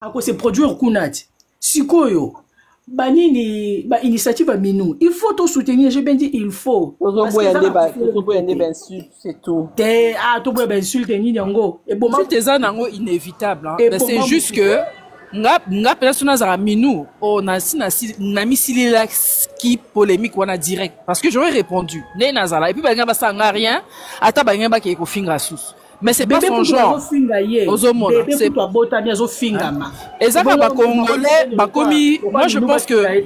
ako se produire kunati sikoyo banini ba initiative à minou il faut tout soutenir j'ai bien dit il faut c'est tout to boya ba insulte ni yango et bon c'est ça nango inévitable hein. Mais c'est juste que nga personne za minou on a na misili qui polémique wana direct parce que j'aurais répondu né nazala et puis ba nga ba sanga rien ata ba nga ba ke ko finga sous. Mais c'est pas son genre. C'est pas Congolais, moi je pense que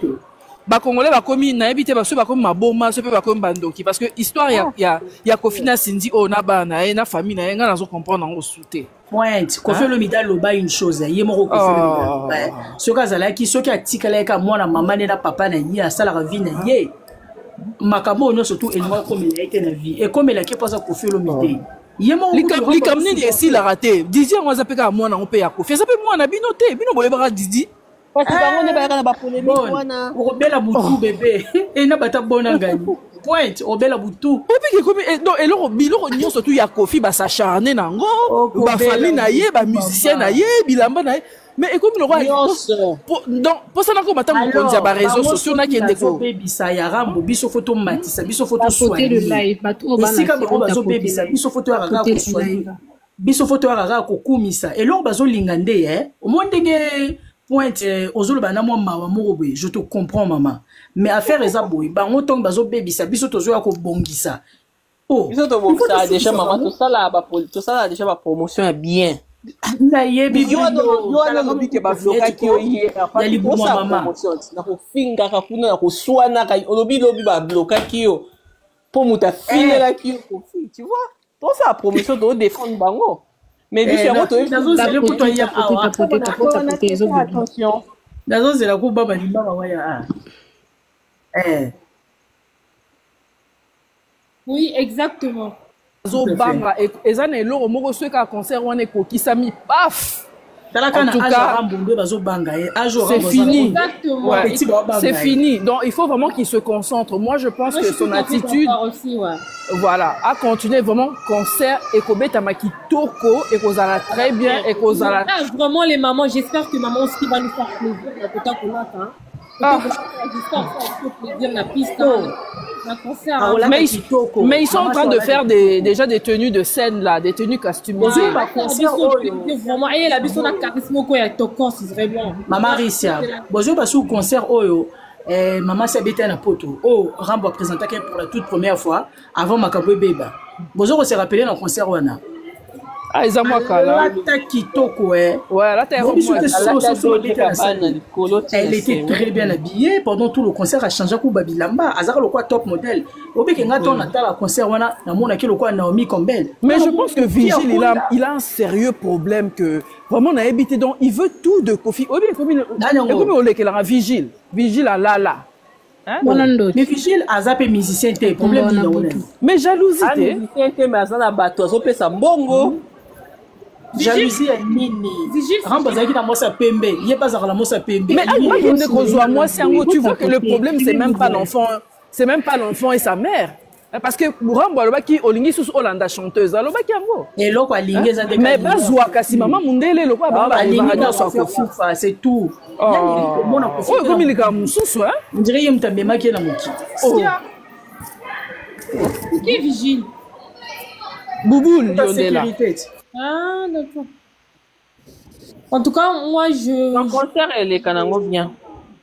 Congolais bakomi na habité baso bakomi maboma so pe bakomi bandoki parce que histoire ya Kofina Sindi o na bana na famille na nga nazo comprendre ngo souté. Pointe, Kofi Olomide loba une chose, yé moko Kofi Olomide. Ce kazala ki soki atikala ka mwana mama na papa na ye asala ka vie na ye. Makamo no surtout elwa comme il a été na vie et comme il a qui passe Kofi Olomide. Les camionneries ici la raté. Didi on va appeler moi on paye à Kofi. Ça peut moi na binoté, bino boye bara Didi. Parce que on est pas na ba polémique wana. Obela butu bébé. Et na bata bona ngani. Pointe obela butu. Obi comme non et lo biloko nyo surtout ya Kofi ba s'acharner nango. Ba famille na ye, ba musicien na ye, bilamba na ye. Mais écoute le roi donc pour ça qu'on m'attend mon konzi ba réseaux sociaux na kende ko baby ça ya rambo biso photo matisa biso photo soigner le live bato bana ko bazo baby ça biso photo ya raka ko soigner biso photo ya raka ko kumisa et lors bazo lingande au monde ndenge pointe ozolo bana mo mawa moko boye je te comprends maman mais affaire eza boye bango tong bazo baby ça biso tozo ya ko bongisa oh biso to bongisa déjà maman tout ça là déjà ba promotion est bien. Na yebi yo no bike ba bloka ki oye ya libumo mama na ko finga ka kuna na ko swana ka lobi ba bloka ki yo po muta finela ki yo tu vois tout ça promotion de défendre bango mais lui c'est moto nazo ko to ya attention nazo zela ko baba limba wa ya oui exactement. Zobanga ezana eloko moko soka concert wana ekokisami paf en tout cas c'est fini c'est fini donc il faut vraiment qu'il se concentre moi je pense que son attitude voilà à continuer vraiment concert et kobeta makitoko et kozala très bien et kozala vraiment les mamans j'espère que maman aussi va nous faire plaisir peut-être qu'on attend mais ils sont en train de faire déjà des tenues de scène là, des tenues costumisées. Vraiment, et la biso na charisme ko ya toko c'est vraiment. Maman Rissia, bonjour parce que concert oyo maman s'habite na poto. Oh, Rambo a présenté pour la toute première fois avant Makabwe Beba. Bonjour on s'est rappelé dans le concert wana. Ah, ils ont moi là. Ouais, là t'es elle était très bien habillée pendant tout le concert a changé coup babilamba, azar le quoi top modèle. Obi kenga ton atala concert wana na mona ki le quoi Naomi Campbell. Mais je pense que Vigile il a un sérieux problème que vraiment na habité donc il veut tout de Kofi. Obi comme on le que la Vigile à là. Hein? Mais Vigile a zappé musicien t'es problème mais jalousie musicien mais azana bato azope sa mbongo. Jalousie est nini. Rambazaki na mosa pembe. Il est pas à la mosa pembe. Mais moi tu vois que le problème c'est même pas l'enfant, c'est même pas l'enfant et sa mère. Parce que Rambo alobaki olingi sous Olanda chanteuse alobaki yango. Et loko alingi za mais bazwa kasi maman mundele loko ba alingi na so kofufa c'est tout. Oh comme il est comme mususu hein. On dirait yem tambema ki na moki. Qui est Vigile? Bouboule Yondela. Ah, d'accord. En tout cas, moi, Son concert, elle est kanango bien.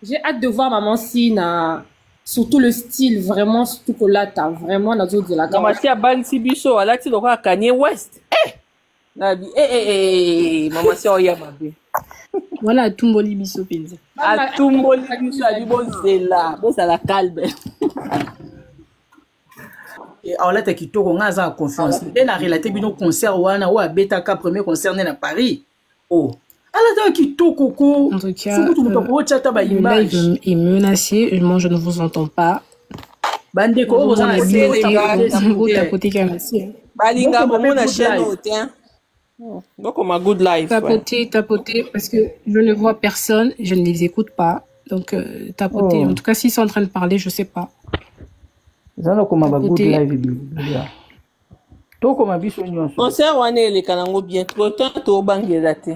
J'ai hâte de voir Maman Sina. Surtout le style, vraiment, surtout que là, t'as vraiment la zone de la gamme. Maman Sina, Bansi Biso, elle a dit à Kanye West. Maman Sina, oya mabe. Voilà, Tumboli Biso, Pinza. Ah, Tumboli Biso, elle dit bon, c'est là. Bon, ça la calme. Alors là, tu as confiance. Ben a relaté bino concert wana ou a beta ka premier concert na Paris. Oh. Alors tu coco. En tout cas, le live est menacé. Moi, je ne vous entends pas. Bande ko vous en avez à côté qui est menacé. Balinga bon na chaîne tiens. Donc on a good live. Tapoter parce que je ne vois personne, je ne les écoute pas. Donc tapoter. En tout cas, s'ils sont en train de parler, je sais pas. Zana comme un good live to comme biso nyonso concert wana ele kanango bien trop temps to bangela te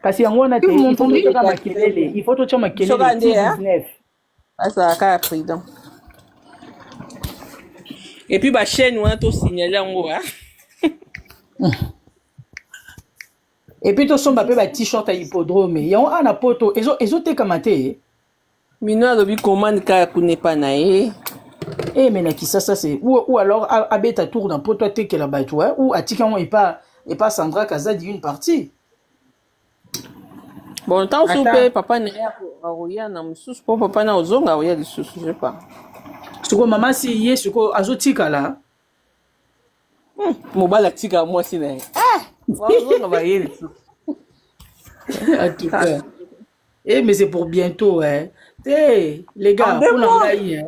kasi yango wana te il faut totoka makelele il faut totia makelele 19 azalaka ya prudent et puis bachaîne wana tosignale yango et puis tosomba mpe ba-t-shirt ya hippodrome yango ana poto ezotekama te mino alobi commande kaka kunepa na ye mais na kisasa c'est ou alors abeta tour dans poto atekela bato ou atika yango epa Sandra Kazadi une partie bon tant soupe papa na ya aroya na mususu po papa na ozonga aroya lisusu je sais pas siko mama si ye siko azotikala mobala tika mwasi na ye ozonga ba ye lisusu en tout cas mais c'est pour bientôt les gars mpona ngai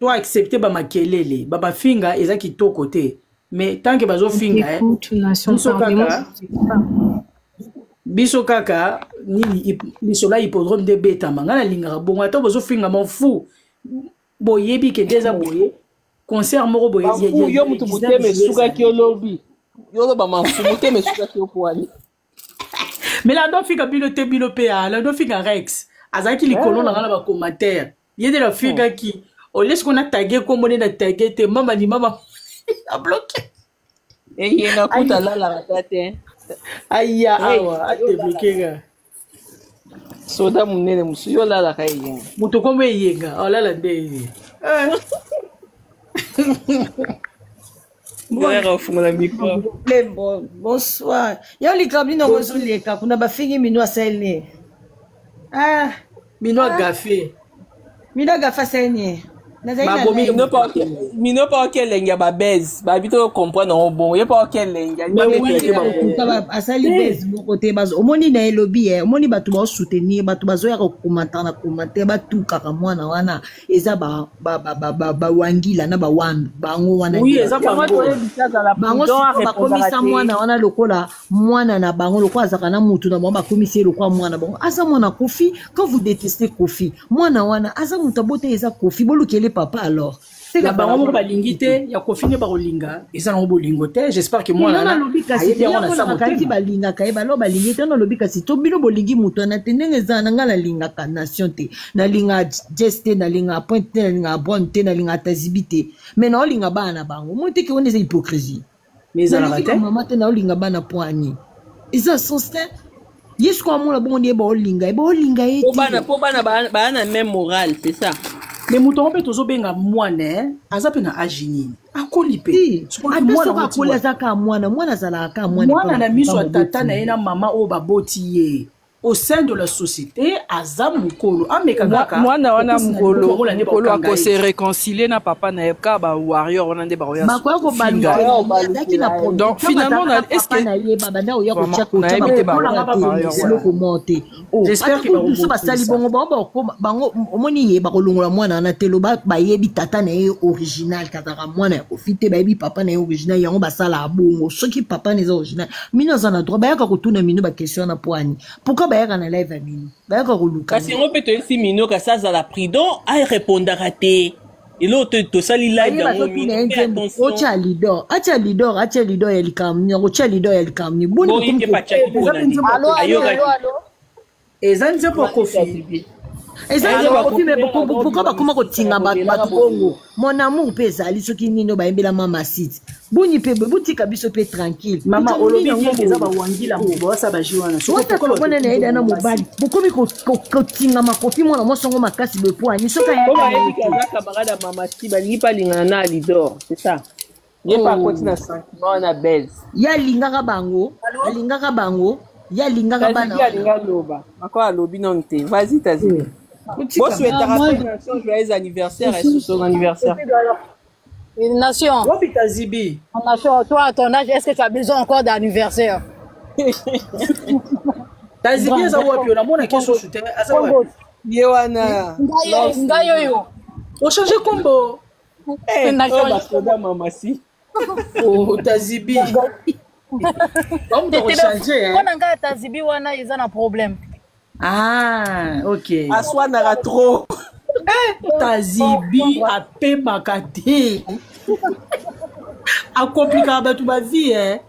to accepter bamakelele babafinga eza kitoko te mais tant que bazofinga biso kaka nini lisola hippodrome de betama nga nalingaka bongo ata bazofinga mafu boyebi ke déjà boye concert moko boye yo mutu muteme esukaki olobi yoloba mafu muteme esukaki opoani mais la dofika bino te bino pe la dofika Rex azaki likolo na ngala ba commentaire yede la fika ki o laisse qu'on a tagué comme on est na tagué te mama ni mama a bloqué et yena kuta la ratate aya awa ate bloqué soda munene musu yo la kai yenga muto kombe yenga ala la ndezi Bonsoir. Yo likabli no bozuleka kuna bafingi mino aselne. Mino gafe. Mino gafa selne. Mino pas quel lenga ba base ba bito comprendre on bon y pas quel lenga asali base mon côté base omoni na elobi omoni batu ba soutenir batu bazoya ko commenter na commenter ba tout kaka mwana wana eza ba wangila na ba wambi bango wana oui eza bango ba komisa mwana wana lokola mwana na bango lokola zaka na mutu na ba komisa lokola mwana bango asa mwana Kofi quand vous détestez Kofi mwana wana asa mutu bote eza Kofi bolukele papa alors la bango balingi te ya kofine ba kolinga eza na bolingo te j'espère que moi na ayebi on a ça bakati balinga kai balo balingi te na lobi kasi to bino bolingi muto na tendenge eza na ngala linga ka nation te na linga geste na linga point te na linga bonne te na linga tazibite mais na linga bana bango monte ke on est hypocrisie mais ça la te maman te na linga bana poani isa sostin yesu kwa mona bongo ni ba olinga eti po bana même morale c'est ça. Mais muto mpe tozobenga mwana aza pe na age nini akoli pe mwana akoli azaka mwana zalaka mwana na miso ya tata na ye na mama oyo baboti ye au sein de la société aza mukolo ameka kaka mwana wana mukolo akose réconcilier na papa na ka ba warrior wana nde ba roya ko banda donc finalement est-ce que na ye baba na oya ko chako ko monter j'espère que ba sali bango omoni ye ba kolongola mwana na telo ba yebi tata na ye original kataka mwana ya kofite ba yebi papa na ye original yango ba sala bongo soki papa na ye original mino za na droit ba yaka ko tuna mino ba question na poani pourquoi bayaka na live ya mino bayaka koluka kasi ngo mpe toyesi mino kasi azala prudent arépondaka te elo tosali live yango mino otia leader ya likamni otia leader ya likamni boni eza nzepo Kofi pourquoi bakoma kotinga bato bongo mon amour mpe ezali soki nini bayembela mama site boni mpe botika biso mpe tranquille mama olobi eza bawangila bosa bajiwana sokona na yeda na mobali bokomi kotinga makofi mwana mosongo makasi bepoani soka camarade mama site balingi palingana na lidor c'est ça ye pa koti na sentiment na base yalingaka bango yalingaka bana loba mako alobi non te vas-y Tazibi bon souhaitera nation joyeux anniversaire et sous son anniversaire une nation Wapi Tazibi nation toi à ton âge est-ce que tu as besoin encore d'anniversaire Tazibi eza wapi na mona kesho shute asa wapi yewana ngayo o changer combo nation mama si oh Tazibi on changer on nga Tazibi wana ils ont un problème ok aswana trop Tazibi apemaka te akomplika bato ba vie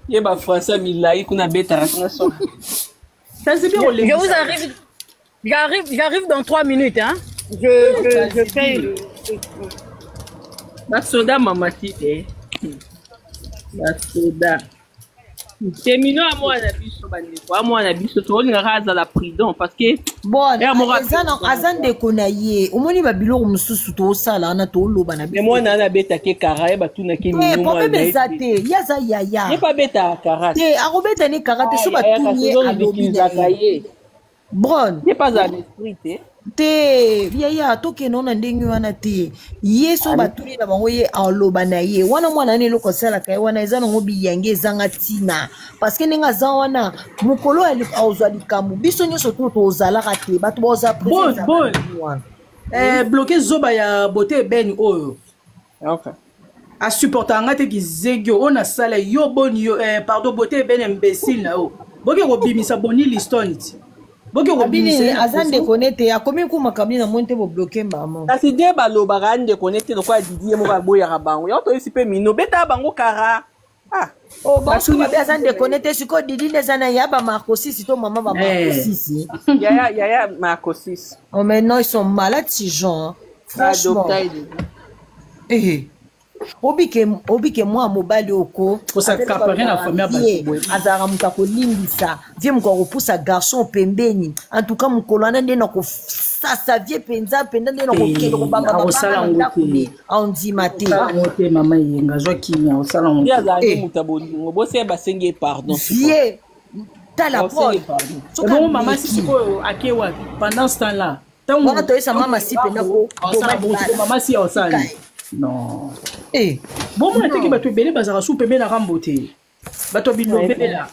ye ba français milai kuna betaka kuna so Je vous arrive. J'arrive dans 3 minutes, hein. Je fais. La soda, maman, tite. La soda. Terminons à moi, la biche, à moi, la biche, tu vas à la prison parce que. Bon, Azan de Konaye, au moins il va bilo comme sous ça là, on a tout le bana. Mais moi, on a bêta qui carré, bah tout n'a qui mignon. Mais pas bezate, yaza yaya. N'est pas bêta carré. Te, arobeta ne karate, so ba tout nié à l'obéi. Bon. N'est pas à l'esprit, te yaya toke nona ndenge wana te yeso batuli na bango ye aloba na ye wana mwana ne loko sala kai wana eza ngo biyange zanga tina parce que nenga za wana mukolo ali ozwa likambu biso nyoso to ozala kate batu boza presence bon bloquer zoba ya beauté ben oyo okay a supporter ngate ki zegyo ona sala yo boni yo pardon beauté ben imbécile na o boke ko bimisa boni listoniti boke ko bimisa Azan de connecter a combien ko makabli na monte bo bloquer maman kasi de balo bagande connecter lo kwa Didier mo ba boya ka bango yo to isipe mino beta bango kara ah oh basu ba Azan de connecter siko Didi ne zana ya ba Marco 6 to maman ba Marco 6 ya Marco 6 oh mais non ils sont malades ces gens franchement obike moi mobali oko osakapare na famille ya azara mutako limbisa vie mko repusa garçon pembeni en tout cas mukolana nde na ko sasa vie penza penda nde na ko kelo baba osala ngote ondi mate ngote mama yenga zwa kinya osala ngote ya za mutaboli ngo se basenge pardon vie tala pole bon mama siko akewa pendant ce temps là wana to esa mama si penda ko mama si osala non bon moi te ki bato belé bazara sou pembe na rambote bato bino bela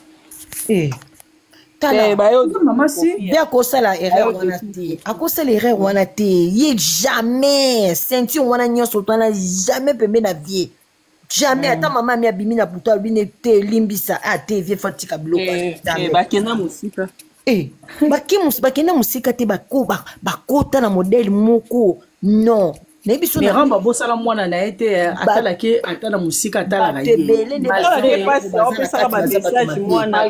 tala ba yo mama si bien ko sala erreur wana te akosala erreur wana te ye jamais ceinture wana nyoso tona jamais pembe na vie jamais ata mama mi abimi na buto abine te limbisa a te vie fatika biloko bakena musika bakena musika te bakota na modèle moko non mais ramba bosala mwana na ete atala ke atala musika atala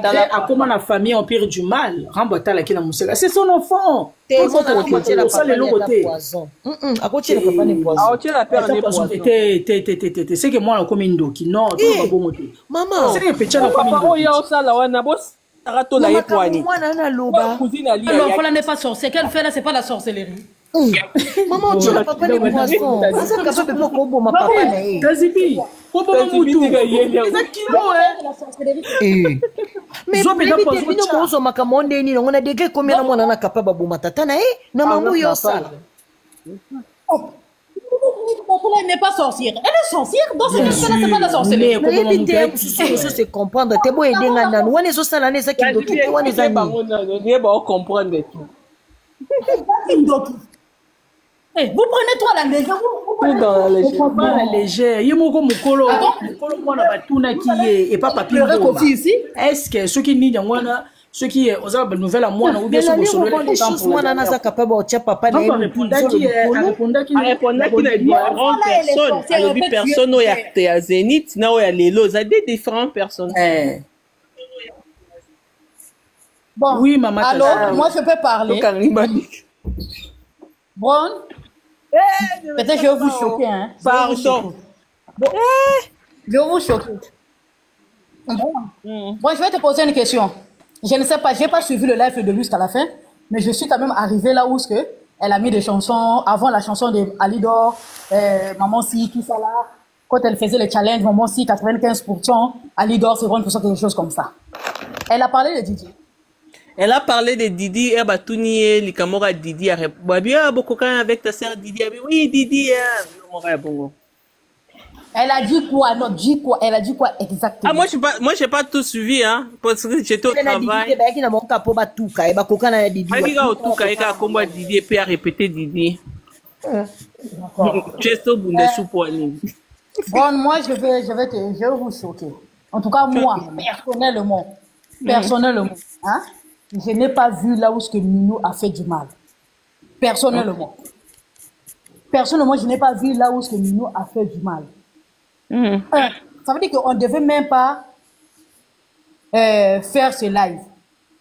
ga akoma na famille empire du mal ramba atala ke na musika c'est son enfant c'est que moi comme ndoki non maman c'est que petit na famille oya osala wana boss aratola ye poani alors voilà n'est pas sorcière qu'elle fait là c'est pas la sorcellerie. Maman, tu n'as pas pris les poissons. C'est ça que pas comme ma papa. Tazibi, mais on a des gars combien de monde capable de matata na na maman yo sala. Elle n'est pas sorcière. Elle est sorcière. Dans ce cas-là, c'est pas la sorcellerie. Mais c'est comprendre. T'es beau aider nan. On est sur ça l'année ça qui doit tout. On est amis. On va comprendre tout. Hey, vous prenez toi la légère, vous prenez la légère. Il y a mon mukolo mwana batuna qui est et pas papier. Est-ce que ceux qui n'y a ceux qui ont la nouvelle à moi ou bien ceux qui sont les choses moi na ça capable de tirer papa na répondre qui est différentes personnes. Alors personne au yakte à Zénith na au ya lelo ça des différentes personnes. Bon, oui maman. Alors moi je peux parler. Bon. Peut-être je vais vous choquer, hein. Pardon. Bon. Je vais vous choquer. Bon, je vais te poser une question. Je ne sais pas, je n'ai pas suivi le live de lui jusqu'à la fin, mais je suis quand même arrivée là où elle a mis des chansons, avant la chanson de Alidor, Maman Si, tout ça là. Quand elle faisait les challenges, Maman Si, 95%, Alidor, 50%, quelque chose comme ça. Elle a parlé de Didi. Elle a parlé de Didi, et Batouni, Likamora Didi a répondu, beaucoup quand avec ta sœur Didi, oui, Didi, Elle a dit quoi? Non, dit quoi? Elle a dit quoi exactement? Ah, moi, j'ai pas tout suivi, hein, parce que j'étais au travail. Elle a dit Didi, et puis a répété Didi. Tu es au bout de sous-poignée. Bon, moi, je vais vous choquer. En tout cas, moi, personnellement, hein? Je n'ai pas vu là où ce que Minou a fait du mal. Personnellement. Personnellement, je n'ai pas vu là où ce que Minou a fait du mal. Ça veut dire qu'on ne devait même pas faire ce live.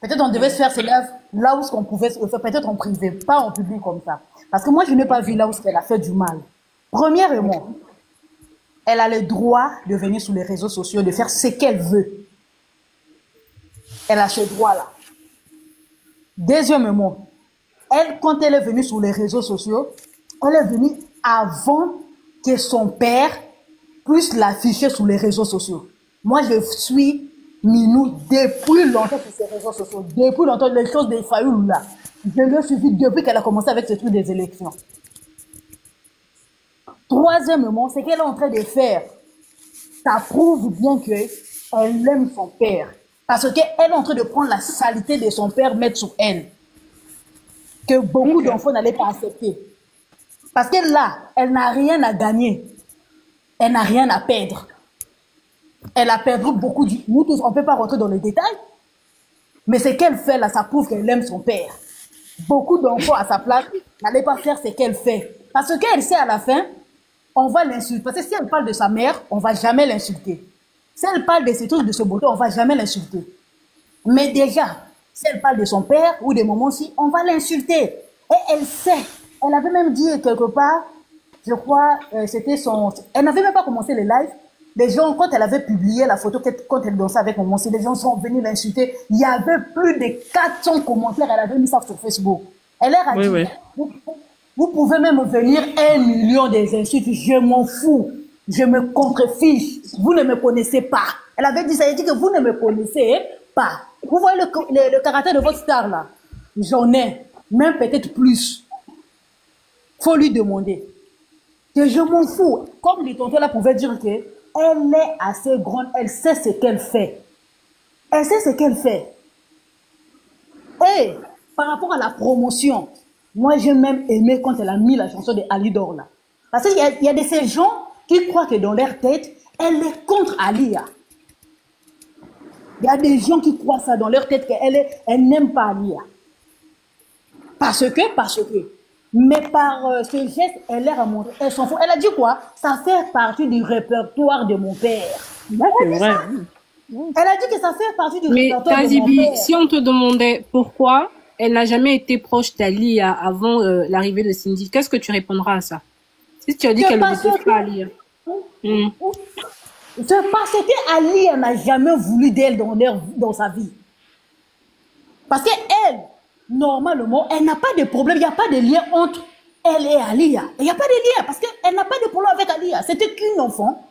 Peut-être on devait se faire ses lives là où on pouvait se faire, peut-être en privé, pas en public comme ça. Parce que moi, je n'ai pas vu là où elle a fait du mal. Premièrement, elle a le droit de venir sur les réseaux sociaux, de faire ce qu'elle veut. Elle a ce droit-là. Deuxièmement, elle, quand elle est venue sur les réseaux sociaux, elle est venue avant que son père puisse l'afficher sur les réseaux sociaux. Moi, je suis Minou depuis longtemps sur ces réseaux sociaux. Depuis longtemps, les choses des Fayoul là. Je l'ai suivi depuis qu'elle a commencé avec ce truc des élections. Troisièmement, ce qu'elle est en train de faire, ça prouve bien qu'elle aime son père. Parce qu'elle est en train de prendre la saleté de son père, mettre sur elle. Que beaucoup d'enfants n'allaient pas accepter. Parce que là, elle n'a rien à gagner. Elle n'a rien à perdre. Elle a perdu beaucoup du... Nous tous, on ne peut pas rentrer dans les détails. Mais ce qu'elle fait là, ça prouve qu'elle aime son père. Beaucoup d'enfants à sa place n'allaient pas faire ce qu'elle fait. Parce qu'elle sait à la fin, on va l'insulter. Parce que si elle parle de sa mère, on ne va jamais l'insulter. Si elle parle de ces trucs, de ce beauté, on ne va jamais l'insulter. Mais déjà, si elle parle de son père ou des moments aussi, on va l'insulter. Et elle sait. Elle avait même dit quelque part, je crois, c'était son... Elle n'avait même pas commencé les lives. Les gens, quand elle avait publié la photo, quand elle dansait avec mon monsieur, les gens sont venus l'insulter. Il y avait plus de 400 commentaires. Elle avait mis ça sur Facebook. Elle leur a dit, vous pouvez même venir 1 million des insultes. Je m'en fous. Je me contrefiche. Vous ne me connaissez pas. Elle avait dit ça. Elle a dit que vous ne me connaissez pas. Vous voyez le caractère de votre star là. J'en ai. Même peut-être plus. Faut lui demander. Que je m'en fous. Comme les tontons là pouvaient dire que elle est assez grande, elle sait ce qu'elle fait. Elle sait ce qu'elle fait. Et par rapport à la promotion, moi j'ai même aimé quand elle a mis la chanson de Alidor là. Parce qu'il y a de ces gens qui croient que dans leur tête, elle est contre Alia. Il y a des gens qui croient ça dans leur tête qu'elle n'aime pas Alia. Parce que. Mais par ce geste, elle leur a montré, elle s'en fout. Elle a dit quoi? Ça fait partie du répertoire de mon père. Là, c'est vrai. Elle a dit que ça fait partie du répertoire de mon Kazibi, père. si on te demandait pourquoi elle n'a jamais été proche d'Alia avant l'arrivée de Cindy, qu'est-ce que tu répondras à ça? Si tu as dit qu'elle ne déteste pas Alia. C'est parce que Alia n'a jamais voulu d'elle dans sa vie. Parce qu'elle, normalement, elle n'a pas de problème, il n'y a pas de lien entre elle et Alia. Il n'y a pas de lien parce qu'elle n'a pas de problème avec Alia. C'était qu'une enfant.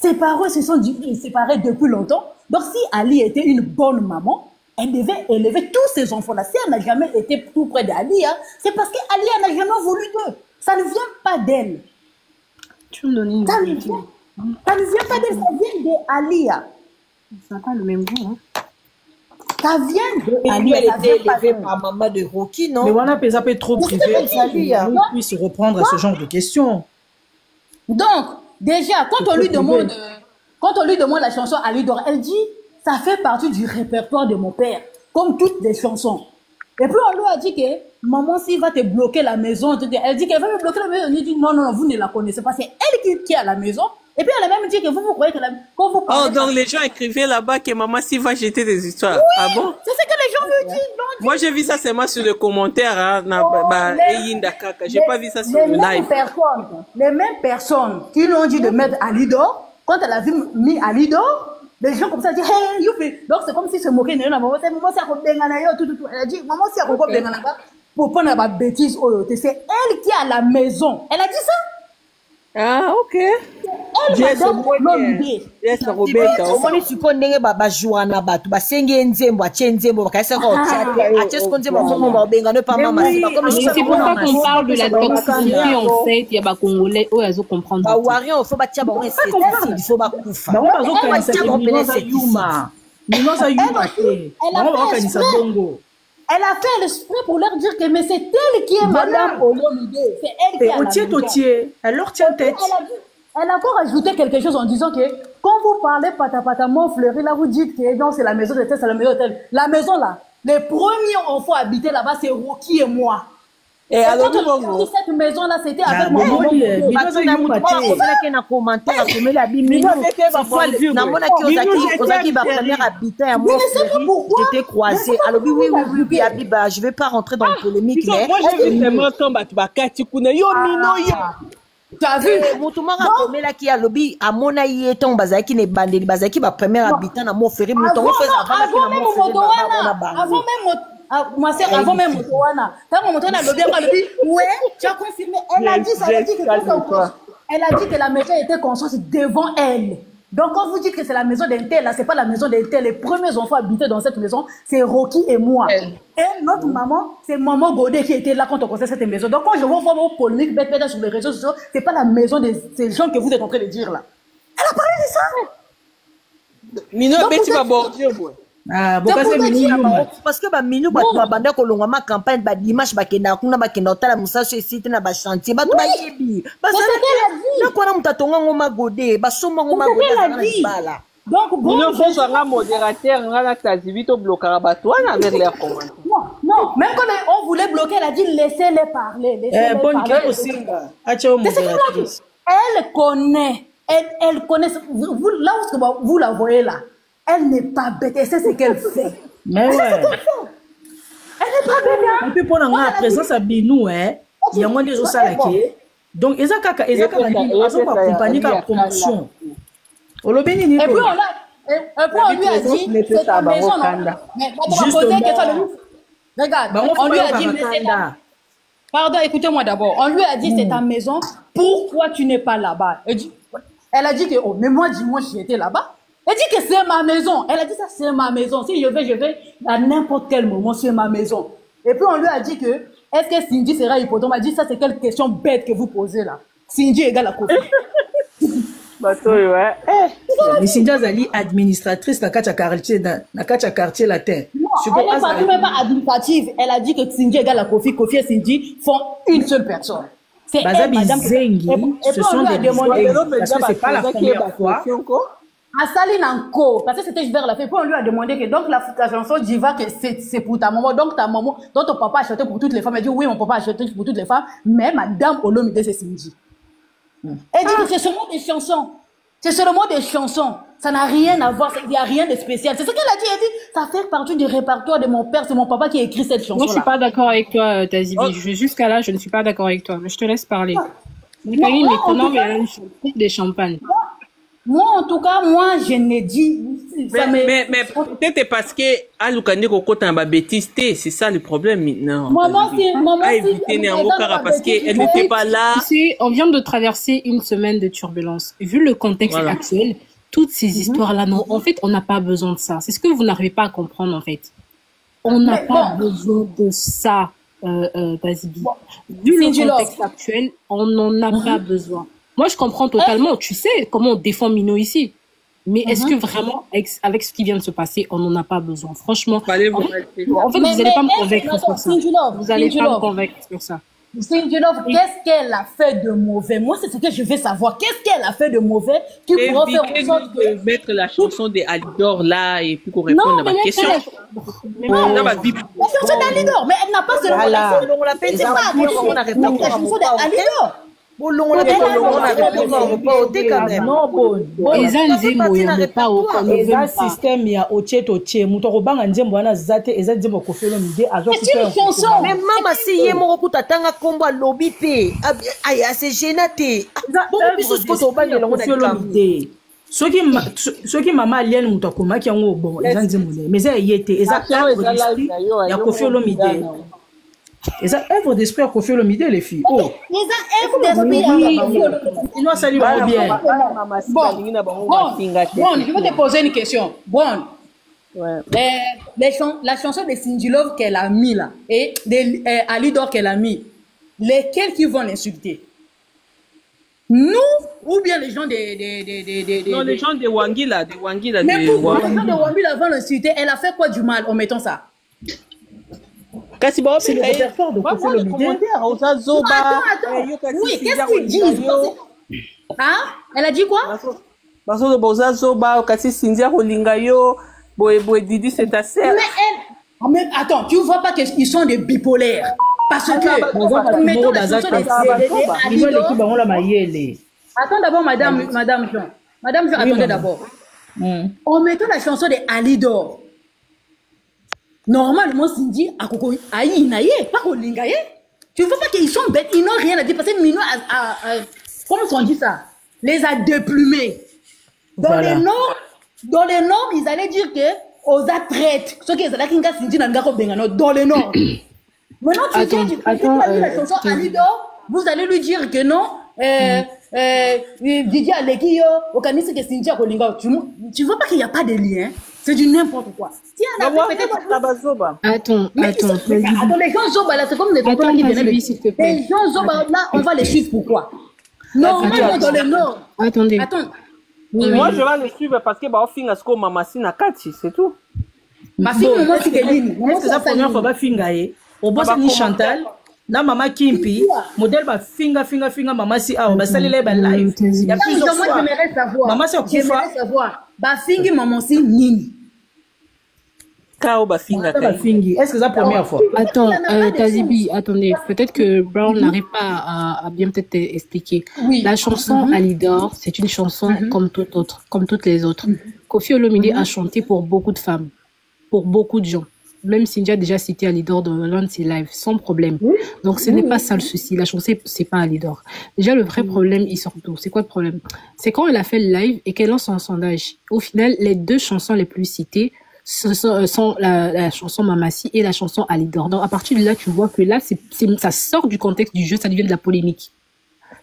Ses parents se sont séparés depuis longtemps. Donc si Ali était une bonne maman, elle devait élever tous ces enfants-là. Si elle n'a jamais été tout près d'Alia, c'est parce qu'Alia n'a jamais voulu d'eux. Ça ne vient pas d'elle. Tu me donnes une Ça ne vient pas d'elle, ça vient d'Alia. Ça n'a pas le même goût, hein. Ça vient de Alia. Elle était élevée par maman de Rocky, non? Mais voilà, ça peut être trop privé. On puisse répondre à ce genre de questions. Donc, déjà, quand on lui demande la chanson Alidor, elle dit, ça fait partie du répertoire de mon père, comme toutes les chansons. Et puis on lui a dit que, maman, s'il va te bloquer la maison, elle dit qu'elle va me bloquer la maison. Il dit, non, vous ne la connaissez pas, c'est elle qui est à la maison. Et puis elle a même dit que vous croyez que quand vous parlez... Oh, donc les gens écrivaient là-bas que maman s'il va jeter des histoires. Oui, ah bon? C'est ce que les gens lui disent. Moi, j'ai vu ça seulement sur les commentaires. Hein, j'ai pas vu ça sur le live. Les mêmes personnes qui lui ont dit de mettre Alidor, quand elle a mis Alidor, les gens comme ça disent, hey, youpi. Donc c'est comme si se moquaient de maman. C'est maman, si elle a dit, maman, si elle a pour prendre la bêtise, c'est elle qui est à la maison. Elle a dit ça. Ah, ok. Elle m'a donné l'idée. Omoni suppose ndenge bajouera na bato basengi nzembo atie nzembo bakaisa ko atie ce nzembo bongo babenga ne pas mama c'est pourquoi qu'on parle de la toxicité en fait il y a ba congolais eux ils ont comprendre ba warrior faut batia ba esthétique il faut ba kufa ba bazo kanisa yuma mino za yuma elle a fait l'esprit pour leur dire que mais c'est elle qui est madame Olomide, c'est elle qui est elle leur tient tête. Elle a encore ajouté quelque chose en disant que quand vous parlez patapatamment fleuri, là vous dites que non, c'est la maison de tel, c'est la maison de tel. La maison là, les premiers enfants habités là-bas, c'est Rocky et moi. Et alors, cette maison-là, c'était avec mon Moi, je vais pas rentrer dans la polémique. Moi, j'ai vu tellement quand tu as vu Moutouma raconté là qui a lobby à mon aïe ton bazaki ne bandeli bazaki ba premier habitant na mo ferry mouton avant même Motowana quand mon moto a lobby ouais tu as confirmé elle a dit que la maison était construite devant elle. Donc quand vous dites que c'est la maison d'un tel, là c'est pas la maison d'un tel. Les premiers enfants habités dans cette maison, c'est Rocky et moi. Et notre maman, c'est maman Godet qui était là quand on construisait cette maison. Donc quand je vois vos polémiques bête sur les réseaux sociaux, c'est pas la maison de ces gens que vous êtes en train de dire là. Elle a parlé de ça. Mino, mais tu vas border moi. Ah, parce que ba minu ba banda ko longa ma campagne ba dimanche ba kenda kuna ba kenda otala musaso site na ba chantier ba to ba yebi ba na ko na mutatonga ngoma Godet ba somba ngoma Godet bala. Donc bon, nous faisons un modérateur, on a quasi vite bloquer à Batouane avec les commentaires. Non, même quand on voulait bloquer, elle a dit laissez-les parler. Bonne question aussi. Elle connaît, elle connaît. Vous, là où vous la voyez là, elle n'est pas bête, elle sait ce qu'elle fait. Mais ouais. Elle n'est pas bête. Et puis pour la présence à Binou, il y a moins de choses à la quai. Donc, ils ont accompagné la promotion. Et puis on lui a dit, c'est ta maison, mais regarde, on lui a dit, pardon, écoutez-moi d'abord, on lui a dit, c'est ta maison, pourquoi tu n'es pas là-bas? Elle a dit que, oh, mais moi, dis-moi, j'étais là-bas. Elle dit que c'est ma maison. Elle a dit ça, c'est ma maison. Si je vais à n'importe quel moment, c'est ma maison. Et puis on lui a dit que, est-ce que Cindy sera hippodrome? Elle a dit, ça, c'est quelle question bête que vous posez là? Cindy égale à côté. Ouais. Mais Cindy Azali, administratrice, na kacha quartier la terre. Non, elle n'est même pas administrative. Elle a dit que Cindy égale à Kofi. Kofi et Cindy font une seule personne. C'est elle, madame. Zengi, ce sont des demandés. Parce que c'est pas la première fois. À Saline encore, parce que c'était vers la fin. Puis on lui a demandé que donc la chanson Diva, que c'est pour ta maman. Donc ta maman, dont ton papa a chanté pour toutes les femmes. Elle dit oui, mon papa a chanté pour toutes les femmes. Mais madame Olomide, c'est Cindy. Elle dit que c'est seulement des chansons. C'est seulement des chansons. Ça n'a rien à voir. Il n'y a rien de spécial. C'est ce qu'elle a dit. Elle dit, ça fait partie du répertoire de mon père. C'est mon papa qui a écrit cette chanson-là. Moi, je suis pas d'accord avec toi, Tazibi. Jusqu'à là, je ne suis pas d'accord avec toi. Mais je te laisse parler. Mais des champagnes. Moi, en tout cas, je n'ai dit. Mais peut-être parce que Alukane Kokota n'a pas bêtise, c'est ça le problème maintenant. Maman, parce qu'elle n'était pas là. Tu sais, on vient de traverser une semaine de turbulence. Vu le contexte actuel, toutes ces histoires-là, non, en fait, on n'a pas besoin de ça. C'est ce que vous n'arrivez pas à comprendre, en fait. On n'a pas besoin de ça, Tazibi. Vu le contexte actuel, on n'en a pas besoin. Moi, je comprends totalement. Tu sais comment on défend Mino ici. Mais est-ce que vraiment, avec ce qui vient de se passer, on n'en a pas besoin? Franchement, en fait, vous n'allez pas me convaincre sur ça. Vous n'allez pas me convaincre sur ça. Cindy Love, qu'est-ce qu'elle a fait de mauvais? Moi, c'est ce que je veux savoir. Qu'est-ce qu'elle a fait de mauvais qui pourra faire en sorte de mettre la chanson de Alidor là et puis qu'on réponde à ma question. Non, la chanson d'Alidor, mais elle n'a pas seulement la chanson d'Alidor. Ils ont un système, il y a Oche, Moutorobang, et Zate, et Zate, c'est une chanson. Mais maman, si yé mon coup t'attends combat lobby p, aïe, c'est génaté. Ceux qui maman alien Moutokoma qui ont bon, ils ont dit mais ça y était, ils ont il y a Kofi Olomide. Ils ont œuvre d'esprit à Kofi Olomide, les filles. Oh. Ils ont œuvre d'esprit. Ils nous saluent bien. Bon, je vais te poser une question. Bon. Ouais. La chanson de Cindy Love qu'elle a mis là, et Alidor qu'elle a mis, lesquels qui vont l'insulter? Nous ou bien les gens non, les gens de Wangila, mais pourquoi les gens de Wangila vont l'insulter? Elle a fait quoi du mal en mettant ça? C'est le répertoire de Kofi Olomide. Oui, qu'est-ce qu'ils disent? Hein? Elle a dit quoi? Mais attends, tu vois pas qu'ils sont des bipolaires? Parce que, mettons la chanson des attends d'abord, Madame Jean. Madame Jean, attendez d'abord. En mettant la chanson de Alidor, normalement, Cindy, à Koko, aïe, naïe, pas au lingaye. Tu ne vois pas qu'ils sont bêtes, ils n'ont rien à dire. Parce que Mino comment on dit ça? Les a déplumés. Dans les normes, ils allaient dire que aux attraites, ceux qui sont là, qui ont dans les normes. Maintenant, tu dis la chanson Alidor, vous allez lui dire que non. Didier Alekio, Okanisi que Cynthia Kolinga, tu vois pas qu'il n'y a pas de lien, c'est du n'importe quoi. Si on a peut-être attends, les gens Zoba là, c'est comme des tonton qui viennent. Les gens Zoba là, on va les suivre pourquoi? Normalement dans le nord. Attendez. Moi je vais les suivre parce que bah on finit à ce que maman si na kati, c'est tout. Ma fille maman c'est Kéline. Est-ce que ça première fois va fingaye? Au boss ni Chantal. Na mama Kimpi, modèle ba finga mama si ah ba salile ba live. Il y a plusieurs fois. Moi j'aimerais savoir. Maman c'est J'aimerais savoir. Ba fingi maman si nini. Kao ba finga fingi. Est-ce que c'est la première fois? Attends, Tazibi, attendez, peut-être que Brown n'arrive pas à bien peut-être expliquer. Oui. La chanson Alidor, c'est une chanson comme toutes les autres. Koffi Olomide a chanté pour beaucoup de femmes, pour beaucoup de gens. Même Cynthia a déjà cité Alidor dans l'un de ses lives, sans problème. Donc, ce n'est pas ça le souci. La chanson, c'est pas Alidor. Déjà, le vrai problème, il sort d'où? C'est quoi le problème? C'est quand elle a fait le live et qu'elle lance un sondage. Au final, les deux chansons les plus citées sont la chanson Mamassi et la chanson Alidor. Donc, à partir de là, tu vois que là, ça sort du contexte du jeu, ça devient de la polémique.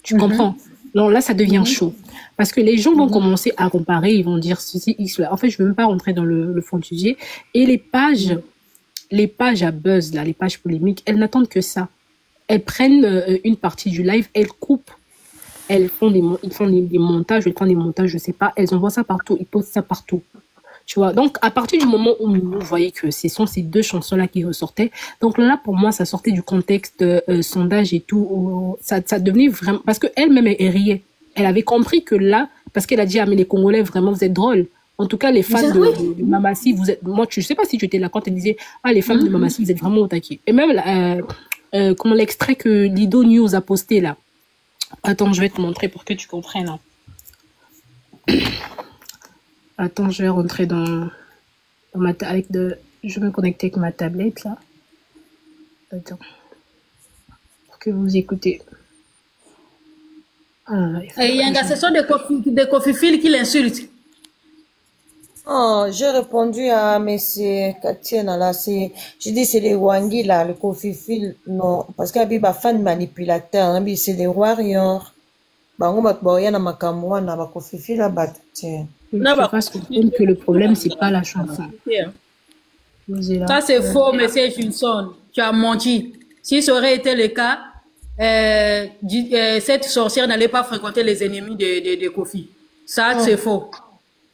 Tu comprends? Non, là, ça devient chaud. Parce que les gens vont commencer à comparer, ils vont dire ceci, cela. En fait, je ne veux même pas rentrer dans le fond du sujet. Et les pages à buzz, là, les pages polémiques, elles n'attendent que ça. Elles prennent une partie du live, elles coupent, ils font des montages, je sais pas, elles envoient ça partout, ils postent ça partout. Tu vois, donc à partir du moment où vous voyez que ce sont ces deux chansons-là qui ressortaient, donc là, pour moi, ça sortait du contexte sondage et tout, ça devenait vraiment, parce qu'elle-même, elle riait. Elle avait compris que là, parce qu'elle a dit, ah, mais les Congolais, vraiment, vous êtes drôles. En tout cas, les fans de Mamassi, vous êtes, moi, je sais pas si tu étais là quand elle disait, ah, les fans de Mamassi, vous êtes vraiment au taquet. Et même, comment l'extrait que Lido News a posté là. Attends, je vais te montrer pour que tu comprennes. Hein. Attends, je vais rentrer dans je vais me connecter avec ma tablette là. Attends. Pour que vous écoutez. Il y a une session de Koffi qui l'insulte. Oh, j'ai répondu à monsieur Katiena là, j'ai dit c'est les Wangi là, le Koffi, non, parce qu'il y a des fan manipulateur, c'est les warriors. Bango batboya na makamwa na ba Koffi là bat. Parce que le problème c'est pas la chanson. Ça c'est faux, monsieur Junson, tu as menti. Si ça aurait été le cas, cette sorcière n'allait pas fréquenter les ennemis de Koffi. Ça c'est faux.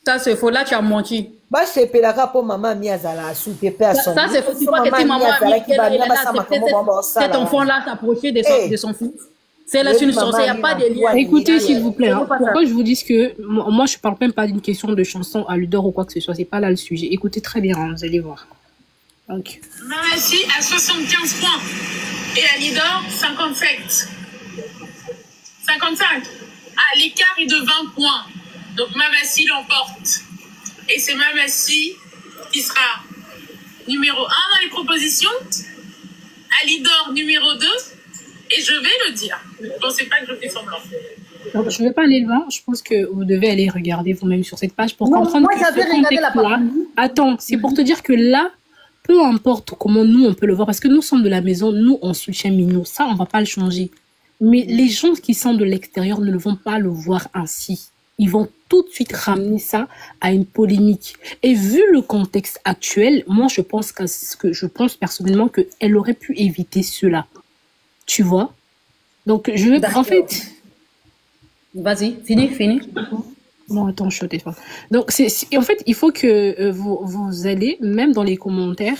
Ça c'est faux, là tu as menti. Bah c'est pelaka pour maman Miazala sous tes personnes. Ça c'est faux, tu vois que si maman cet enfant là s'approcher de son fils. C'est là une chanson, il n'y a pas de lien. Écoutez s'il vous plaît, hein, pourquoi je vous dis que moi je parle même pas d'une question de chanson à Ludor ou quoi que ce soit, c'est pas là le sujet. Écoutez très bien, hein, vous allez voir. Donc. Mamassi a 75 points et Alidor 57. 55. Ah, l'écart est de 20 points. Donc Mamassi l'emporte. Et c'est Mamassi qui sera numéro 1 dans les propositions, Alidor numéro 2, et je vais le dire. Ne pensez pas que je fais semblant. Donc, je ne vais pas aller loin. Je pense que vous devez aller regarder vous-même sur cette page pour comprendre que ce contexte-là... Attends, c'est pour te dire que là, peu importe comment nous, on peut le voir, parce que nous sommes de la maison, nous, on soutient Minou. Ça, on ne va pas le changer. Mais les gens qui sont de l'extérieur ne vont pas le voir ainsi. Ils vont tout de suite ramener ça à une polémique. Et vu le contexte actuel, moi, je pense personnellement qu'elle aurait pu éviter cela. Tu vois? Donc, je vais... En fait... Vas-y, fini. Non, attends, je suis au téléphone. Donc, en fait, il faut que vous allez, même dans les commentaires,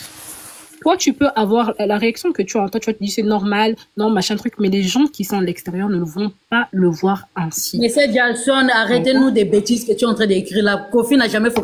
toi, tu peux avoir la réaction que tu as. Toi, tu vas te dire c'est normal, non, machin truc, mais les gens qui sont à l'extérieur ne vont pas le voir ainsi. Mais c'est Jason, arrêtez-nous des bêtises que tu es en train d'écrire là. Koffi n'a jamais fait